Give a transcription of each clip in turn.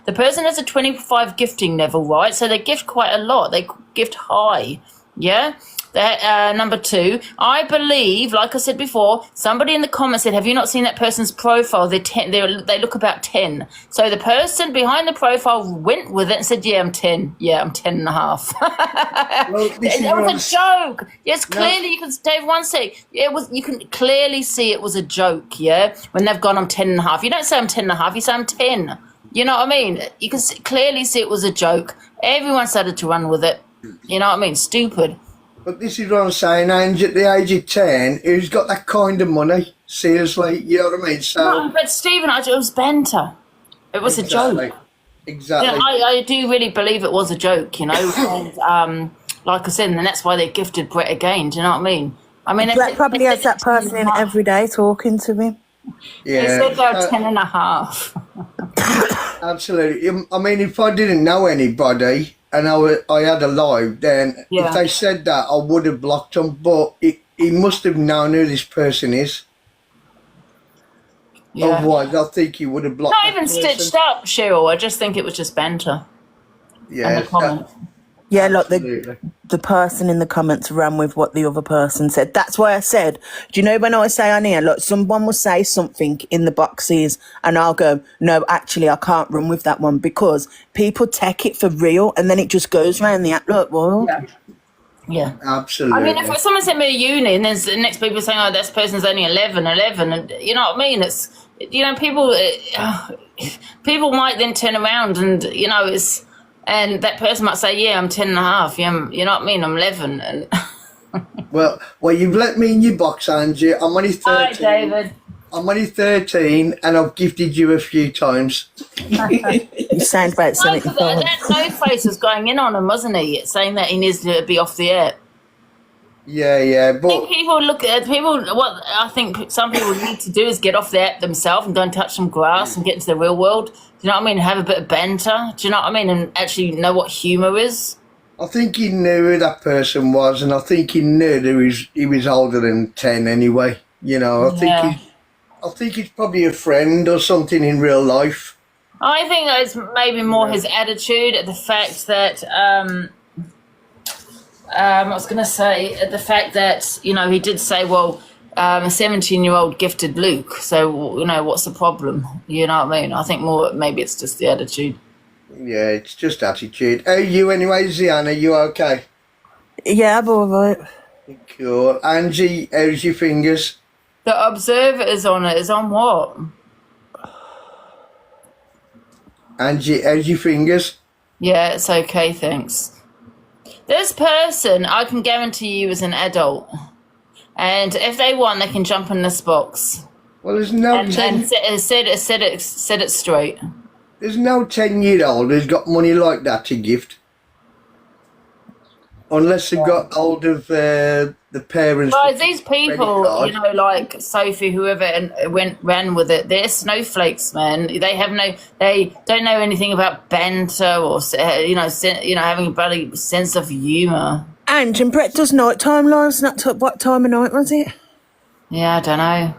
The person has a 25 gifting level, right? So they gift quite a lot. They gift high, yeah? Number 2, I believe, like I said before, somebody in the comments said, have you not seen that person's profile? They look about 10. So the person behind the profile went with it and said, yeah, I'm 10. Yeah, I'm 10 and a half. Well, It was a joke. Yes, clearly you can, Dave, one sec. You can clearly see it was a joke, yeah? When they've gone, I'm 10 and a half. You don't say I'm 10 and a half, you say I'm 10. You know what I mean? You can clearly see it was a joke. Everyone started to run with it. You know what I mean? Stupid. But this is what I'm saying, Angie, at the age of 10, who's got that kind of money? Seriously, you know what I mean? So, No, but Stephen, it was banter. It was a joke. Exactly. You know, I do really believe it was a joke, you know. And, like I said, and that's why they gifted Brett again. Do you know what I mean? I mean, Brett probably has that person in every day talking to him. Yeah. They said they're 10 and a half. Absolutely. I mean, if I didn't know anybody and I had a live, then if they said that, I would have blocked them. But he must have known who this person is. Yeah. Otherwise, I think he would have blocked. Not even stitched up, Cheryl. I just think it was just banter. Yeah. Yeah, like the person in the comments ran with what the other person said. That's why I said, do you know when I say on here, look, someone will say something in the boxes and I'll go, no, actually, I can't run with that one, because people take it for real and then it just goes around the app. Look, well. Yeah. Absolutely. I mean, if someone sent me a uni and there's the next people saying, oh, this person's only 11, and you know what I mean? It's, you know, people might then turn around and, you know, and that person might say, yeah, I'm 10 and a half. Yeah, you know what I mean? I'm 11. And well, you've let me in your box, Angie. I'm only 13. Hi, David. I'm only 13 and I've gifted you a few times. You sound about 75. That no face was going in on him, wasn't he? Saying that he needs to be off the air. Yeah, but I think people look at people. What I think some people need to do is get off the app themselves and go and touch some grass and get into the real world. Do you know what I mean? Have a bit of banter. Do you know what I mean? And actually know what humour is. I think he knew who that person was, and I think he knew that he was older than 10 anyway. You know, I think he's probably a friend or something in real life. I think it's maybe more his attitude, the fact that I was going to say the fact that, you know, he did say, well, a 17-year-old gifted Luke, so, you know, what's the problem? You know what I mean? I think more maybe it's just the attitude. Yeah, it's just attitude. How are you anyway, Ziana? You okay? Yeah, I'm all right. Cool. Angie, how's your fingers? The observer is on it. Is on what? Angie, how's your fingers? Yeah, it's okay, thanks. This person, I can guarantee you, is an adult. And if they want, they can jump in this box. Well, there's no and set it straight. There's no 10-year-old who's got money like that to gift. Unless they've got hold of the parents. Guys, these people, you know, like Sophie, whoever, and ran with it. They're snowflakes, man. They don't know anything about banter or having a bloody sense of humour. And Brett does nighttime lives. What time of night was it? Yeah, I don't know.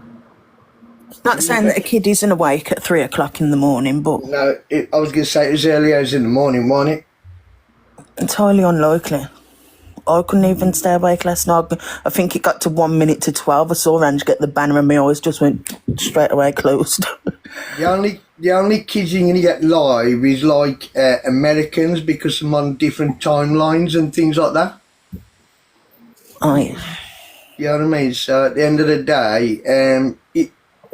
Not saying that a kid isn't awake at 3 o'clock in the morning, but no, I was going to say it was early hours in the morning, wasn't it? It's highly unlikely. I couldn't even stay awake last night. I think it got to 1 minute to 12. I saw Ange get the banner and my eyes just went straight away closed. The only kids you're going to get live is like Americans, because I'm on different timelines and things like that. Oh, yeah. You know what I mean? So at the end of the day,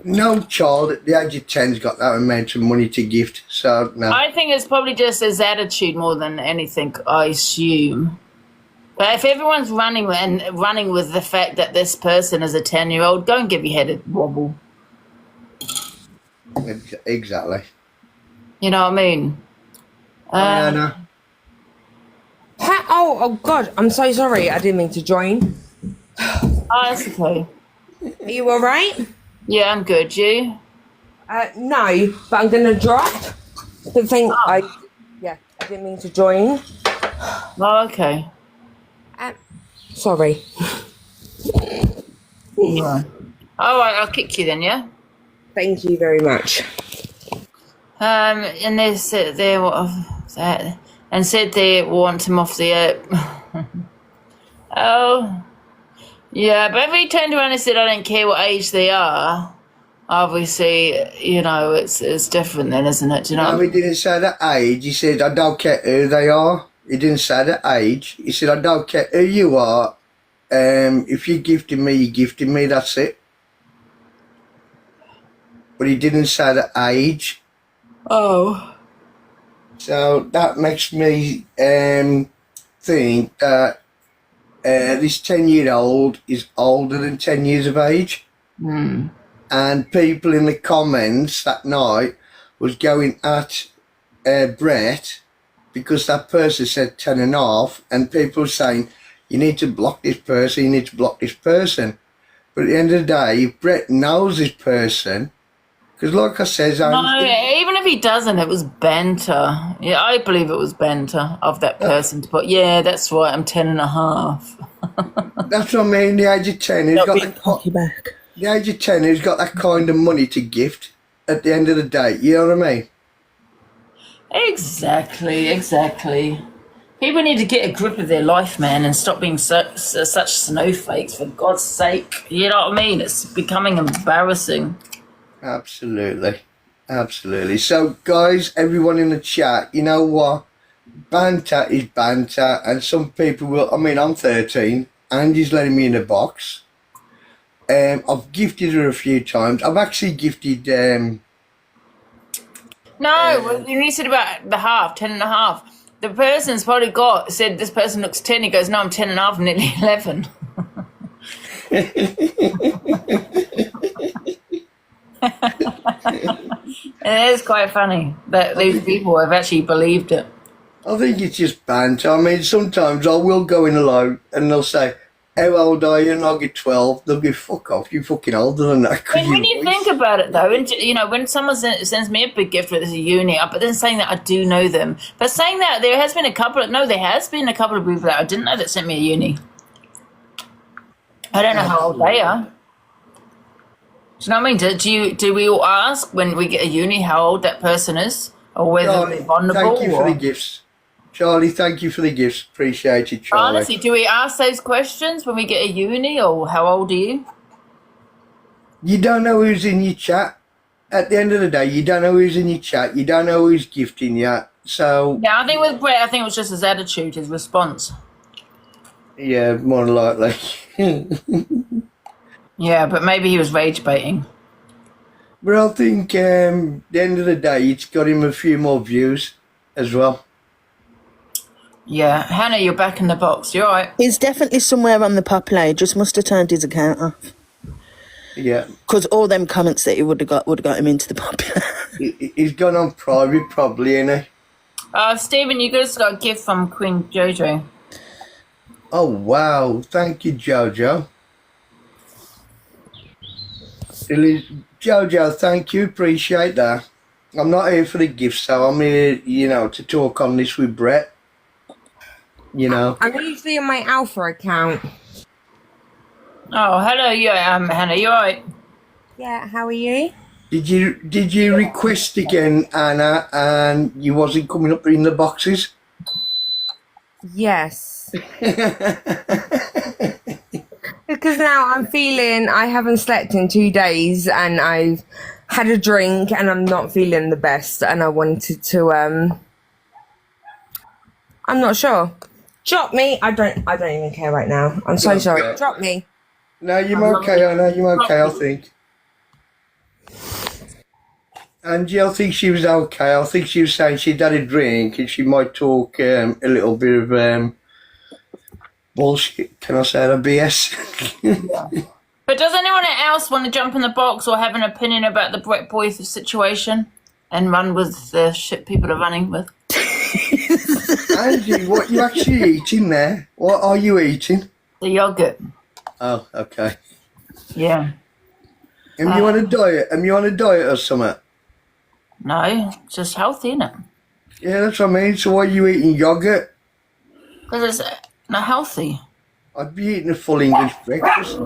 no child at the age of 10's got that amount of money to gift. So, no. I think it's probably just his attitude more than anything, I assume. But if everyone's running with the fact that this person is a 10-year-old, don't give your head a wobble. Exactly. You know what I mean? No. Oh, God, I'm so sorry. I didn't mean to join. Oh, that's okay. Are you all right? Yeah, I'm good. You? No, but I'm going to drop the thing. I didn't mean to join. Oh, okay. Sorry. Right. All right, I'll kick you then, yeah? Thank you very much. And they said they what was that, and said they want him off the app. Oh, yeah, but if he turned around and said, "I don't care what age they are," obviously, you know, it's different then, isn't it? Do you know? No, he didn't say the age. He said, I don't care who they are. He didn't say the age. He said, I don't care who you are. If you're gifting me, you're gifting me. That's it. But he didn't say the age. Oh. So that makes me think that this 10-year-old is older than 10 years of age. Hmm. And people in the comments that night was going at Brett because that person said 10 and a half, and people saying, you need to block this person, you need to block this person. But at the end of the day, if Brett knows this person, because like I said, No, even if he doesn't, it was banter. Yeah, I believe it was banter of that person. But yeah, that's right, I'm 10 and a half. that's what I mean, the age of 10, who's Not got being that, cocky back. the age of 10 who's got that kind of money to gift at the end of the day, you know what I mean? Exactly. People need to get a grip of their life, man, and stop being such snowflakes, for God's sake. You know what I mean? It's becoming embarrassing. Absolutely. So, guys, everyone in the chat, you know what? Banter is banter, and some people will. I mean, I'm 13. Angie's letting me in the box. I've gifted her a few times. I've actually gifted. No, when you said about the half, 10 and a half. The person's probably said this person looks 10. He goes, no, I'm 10 and a half, I'm nearly 11. It is quite funny that these people have actually believed it. I think it's just banter. I mean, sometimes I will go in alone and they'll say, how old are you? And I'll get 12. They'll go, fuck off, you're fucking older than that. When you think about it, though, and you know, when someone sends me a big gift with a uni, but then saying that I do know them, but saying that there has been a couple of people that I didn't know that sent me a uni. I don't know how old they are. Do you know what I mean? Do we all ask when we get a uni how old that person is, or whether Charlie, they're vulnerable? thank you for the gifts. Charlie, thank you for the gifts. Appreciate it, Charlie. Honestly, do we ask those questions when we get a uni, or how old are you? You don't know who's in your chat. At the end of the day, you don't know who's in your chat. You don't know who's gifting you. So Yeah, I think with Brett, I think it was just his attitude, his response. yeah, more than likely. Yeah, but maybe he was rage baiting. But I think at the end of the day, it's got him a few more views as well. Yeah, Hannah, you're back in the box. You're right. He's definitely somewhere on the popular. Just must have turned his account off. Yeah. Because all them comments that he would have got him into the popular. He's gone on private probably, ain't he? Stephen, you just got a gift from Queen Jojo. Oh, wow. Thank you, Jojo. Jojo, thank you. Appreciate that. I'm not here for the gifts, so I'm here, you know, to talk on this with Brett. You know. I'm usually on my Alpha account. Oh, hello, yeah, Hannah, you alright? Yeah, how are you? Did you request again, Anna, and you wasn't coming up in the boxes? Yes. Because now I'm feeling I haven't slept in 2 days and I've had a drink and I'm not feeling the best and I wanted to I'm not sure. Drop me. I don't even care right now. I'm so sorry. Okay. Drop me. No, you're okay, Anna. You're okay, I think. Angie, I think she was okay. I think she was saying she'd had a drink and she might talk a little bit of bullshit. Can I say that? BS? But does anyone else want to jump in the box or have an opinion about the Brettboy situation and run with the shit people are running with? Angie, what are you actually eating there? What are you eating? The yogurt. Oh, okay. Yeah. Am you on a diet? Am you on a diet or something? No, it's just healthy, isn't it? Yeah, that's what I mean. So why are you eating yogurt? Because it's not healthy. I'd be eating a full English breakfast.